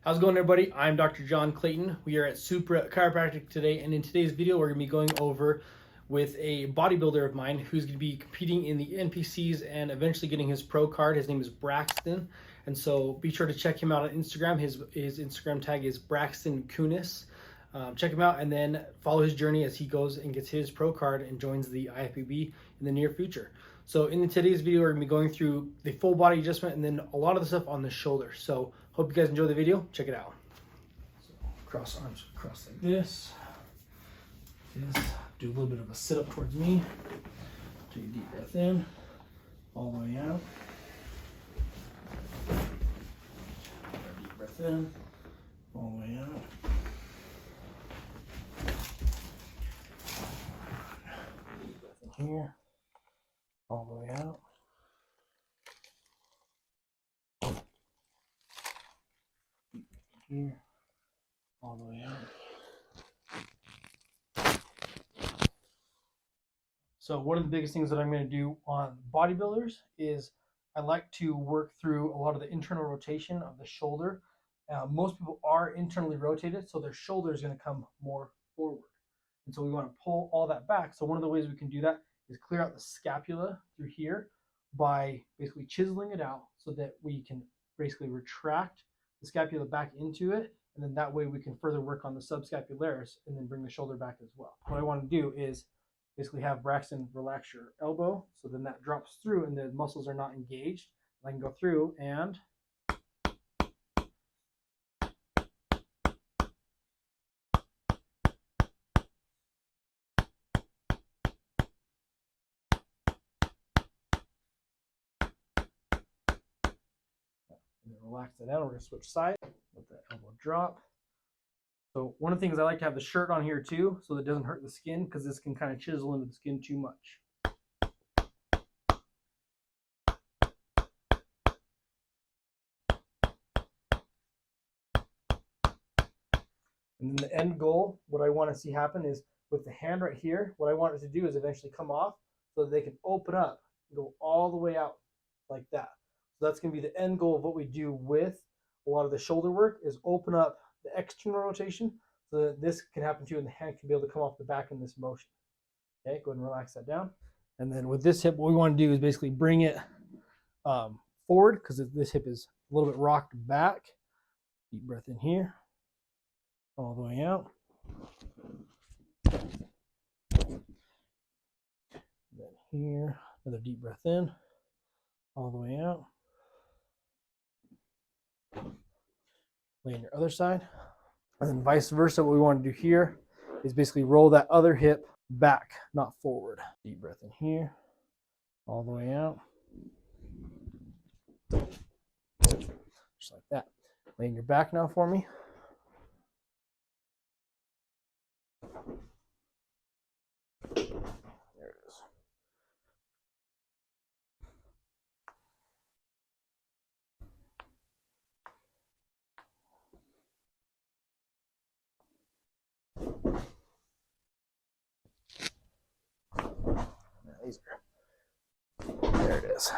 How's it going, everybody? I'm Dr. John Clayton. We are at Supra Chiropractic today, and in today's video we're going to be going over with a bodybuilder of mine who's going to be competing in the NPCs and eventually getting his pro card. His name is Braxton, and so be sure to check him out on Instagram. His Instagram tag is Braxton Kunis. Check him out and then follow his journey as he goes and gets his pro card and joins the IFBB in the near future. So in today's video, we're going to be going through the full body adjustment and then a lot of the stuff on the shoulder. So hope you guys enjoy the video. Check it out. So cross arms across like this. Do a little bit of a sit up towards me. Take a deep breath in, all the way out. Deep breath in, all the way out. Deep breath in here, all the way out. Here, all the way out. So one of the biggest things that I'm going to do on bodybuilders is I like to work through a lot of the internal rotation of the shoulder. Most people are internally rotated, so their shoulder is going to come more forward. And so we want to pull all that back. So one of the ways we can do that is clear out the scapula through here by basically chiseling it out so that we can basically retract the scapula back into it, and then that way we can further work on the subscapularis and then bring the shoulder back as well. What I want to do is basically have Braxton relax your elbow, so then that drops through and the muscles are not engaged. I can go through and relax that out. We're going to switch sides, let that elbow drop. So one of the things I like to have the shirt on here too, so that it doesn't hurt the skin, because this can kind of chisel into the skin too much. And then the end goal, what I want to see happen is with the hand right here, what I want it to do is eventually come off so that they can open up and go all the way out like that. So that's going to be the end goal of what we do with a lot of the shoulder work, is open up the external rotation so that this can happen too and the hand can be able to come off the back in this motion. Okay, go ahead and relax that down. And then with this hip, what we want to do is basically bring it forward, because this hip is a little bit rocked back. Deep breath in here, all the way out. Then here, another deep breath in, all the way out. Lay on your other side. And then vice versa, what we want to do here is basically roll that other hip back, not forward. Deep breath in here, all the way out. Just like that. Lay on your back now for me. There it is. There it is.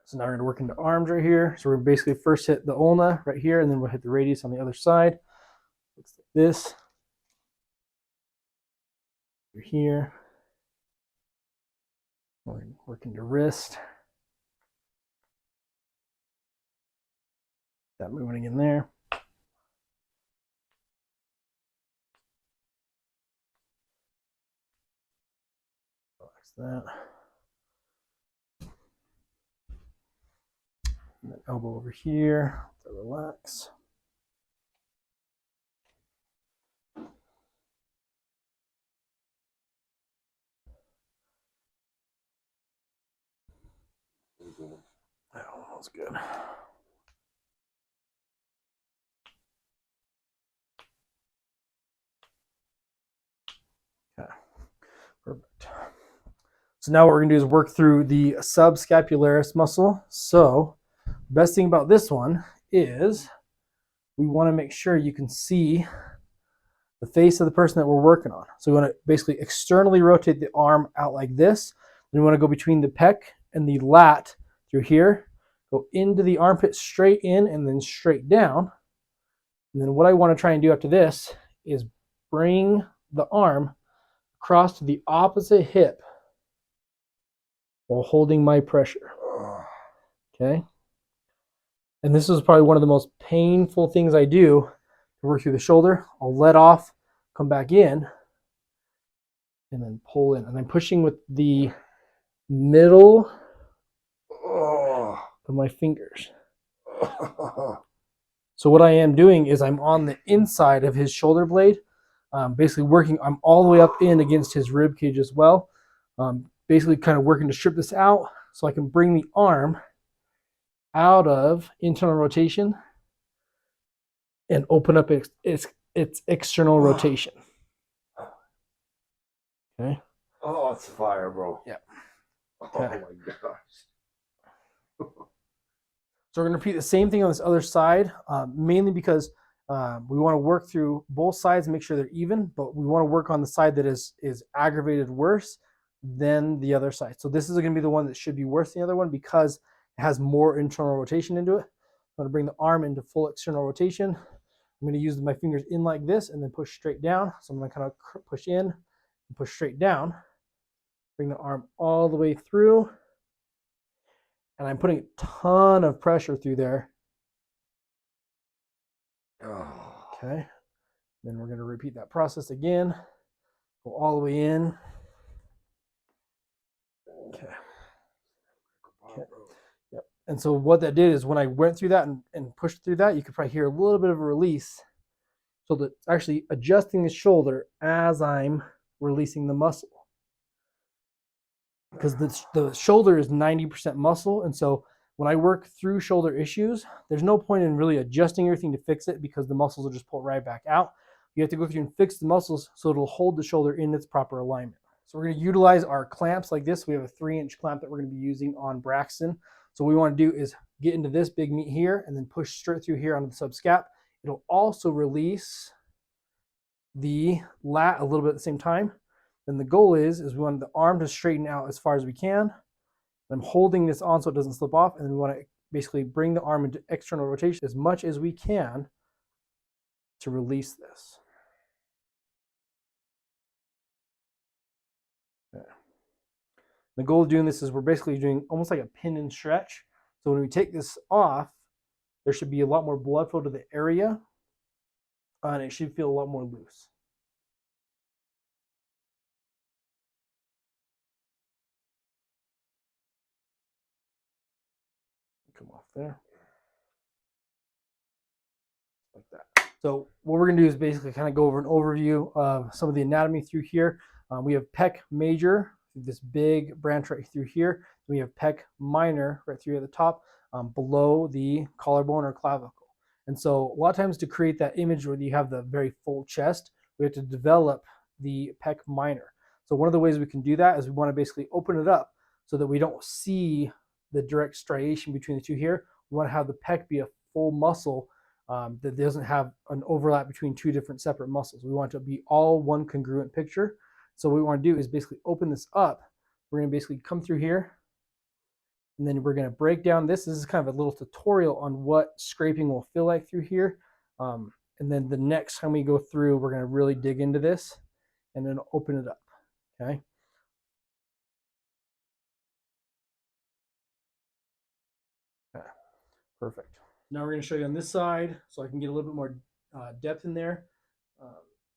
So now we're going to work into arms right here. So we're going to basically first hit the ulna right here, and then we'll hit the radius on the other side. Looks like this. Over here. We're going to work into wrist. That moving in there. Relax that. And then elbow over here. Relax. That was good. Okay, perfect. So now what we're gonna do is work through the subscapularis muscle. So best thing about this one is we want to make sure you can see the face of the person that we're working on. So we want to basically externally rotate the arm out like this. Then we want to go between the pec and the lat through here, go into the armpit straight in and then straight down. And then what I want to try and do after this is bring the arm across to the opposite hip while holding my pressure. Okay. And this is probably one of the most painful things I do to work through the shoulder. I'll let off, come back in, and then pull in. And I'm pushing with the middle of my fingers. So what I am doing is I'm on the inside of his shoulder blade, basically working, I'm all the way up in against his rib cage as well. Basically kind of working to strip this out so I can bring the arm out of internal rotation and open up its external rotation. Okay. Oh, it's fire, bro. Yeah. Okay. Oh my gosh. So we're going to repeat the same thing on this other side, mainly because we want to work through both sides and make sure they're even, but we want to work on the side that is aggravated worse than the other side. So this is going to be the one that should be worse than the other one because it has more internal rotation into it. I'm going to bring the arm into full external rotation. I'm going to use my fingers in like this and then push straight down. So I'm going to kind of push in and push straight down. Bring the arm all the way through. And I'm putting a ton of pressure through there. Okay. Then we're going to repeat that process again. Go all the way in. Okay. Okay. Yep. And so what that did is when I went through that and pushed through that, you could probably hear a little bit of a release. So that it's actually adjusting the shoulder as I'm releasing the muscle. Because the shoulder is 90% muscle. And so when I work through shoulder issues, there's no point in really adjusting everything to fix it because the muscles will just pull right back out. You have to go through and fix the muscles so it'll hold the shoulder in its proper alignment. So we're going to utilize our clamps like this. We have a 3-inch clamp that we're going to be using on Braxton. So what we want to do is get into this big meat here and then push straight through here onto the subscap. It'll also release the lat a little bit at the same time. Then the goal is we want the arm to straighten out as far as we can. I'm holding this on so it doesn't slip off, and then we want to basically bring the arm into external rotation as much as we can to release this. Okay. The goal of doing this is we're basically doing almost like a pin and stretch. So when we take this off, there should be a lot more blood flow to the area, and it should feel a lot more loose. Come off there. Like that. So what we're going to do is basically kind of go over an overview of some of the anatomy through here. We have pec major, this big branch right through here. We have pec minor right through at the top, below the collarbone or clavicle. And so a lot of times to create that image where you have the very full chest, we have to develop the pec minor. So one of the ways we can do that is we want to basically open it up so that we don't see the direct striation between the two here. We want to have the pec be a full muscle that doesn't have an overlap between two different separate muscles. We want it to be all one congruent picture. So what we want to do is basically open this up. We're going to basically come through here, and then we're going to break down this. This is kind of a little tutorial on what scraping will feel like through here. And then the next time we go through, we're going to really dig into this and then open it up. Okay. Okay. Perfect. Now we're going to show you on this side so I can get a little bit more depth in there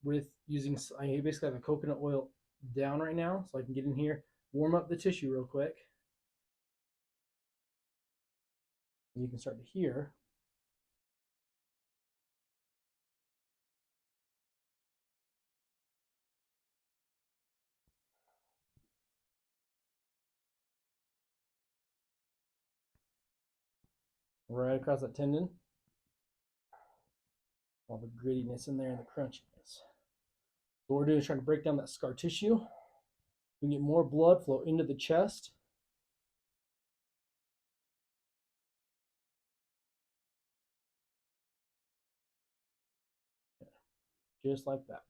with using, I basically have a coconut oil down right now so I can get in here, warm up the tissue real quick. And you can start to hear. Right across that tendon. All the grittiness in there and the crunchiness. What we're doing is trying to break down that scar tissue. We can get more blood flow into the chest. just like that.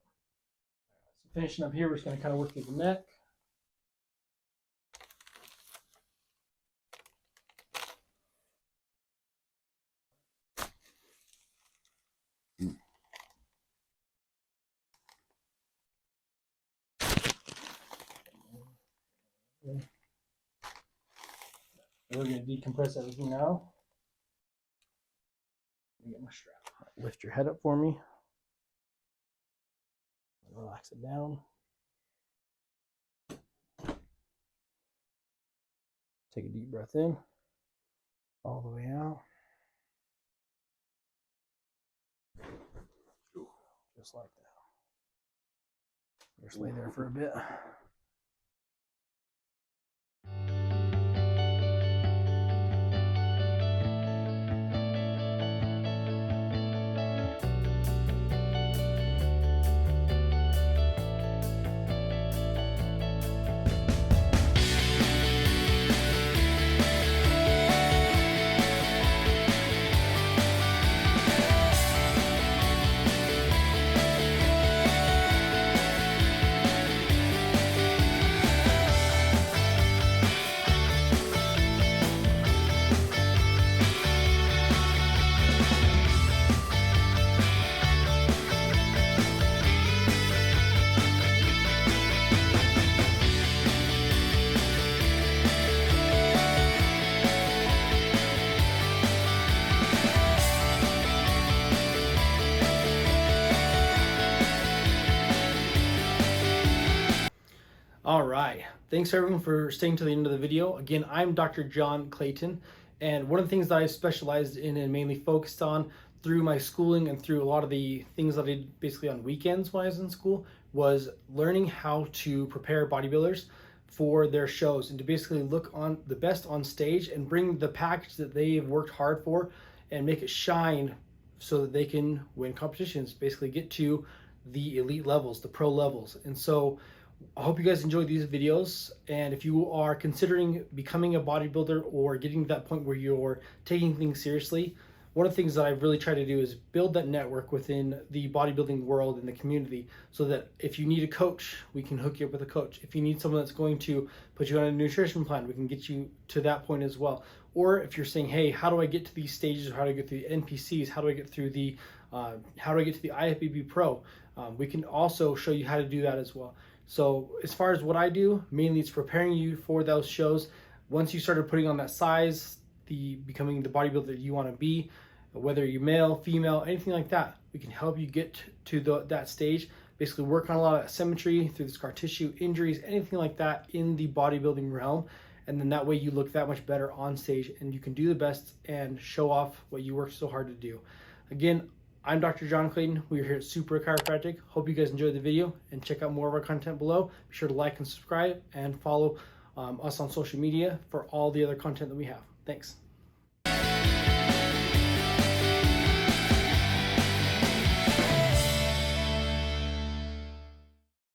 So finishing up here, we're just going to kind of work through the neck. Okay. We're going to decompress everything now. Let me get my strap. Lift your head up for me. Relax it down. Take a deep breath in, all the way out. Just like that. Just lay there for a bit. All right, thanks everyone for staying to the end of the video. Again, I'm Dr. John Clayton, and one of the things that I specialized in and mainly focused on through my schooling and through a lot of the things that I did basically on weekends when I was in school was learning how to prepare bodybuilders for their shows and to basically look on the best on stage and bring the package that they've worked hard for and make it shine so that they can win competitions, basically get to the elite levels, the pro levels. And so I hope you guys enjoyed these videos, and if you are considering becoming a bodybuilder or getting to that point where you're taking things seriously, one of the things that I've really tried to do is build that network within the bodybuilding world and the community so that if you need a coach, we can hook you up with a coach. If you need someone that's going to put you on a nutrition plan, we can get you to that point as well. Or if you're saying, hey, how do I get to these stages? How do I get through the NPCs? How do I get through the IFBB Pro? We can also show you how to do that as well. So as far as what I do, mainly it's preparing you for those shows. Once you started putting on that size, becoming the bodybuilder that you want to be, whether you're male, female, anything like that, we can help you get to that stage. Basically work on a lot of symmetry through the scar tissue, injuries, anything like that in the bodybuilding realm. And then that way you look that much better on stage and you can do the best and show off what you worked so hard to do. Again, I'm Dr. John Clayton. We're here at Supra Chiropractic. Hope you guys enjoyed the video and check out more of our content below. Be sure to like and subscribe and follow us on social media for all the other content that we have. Thanks.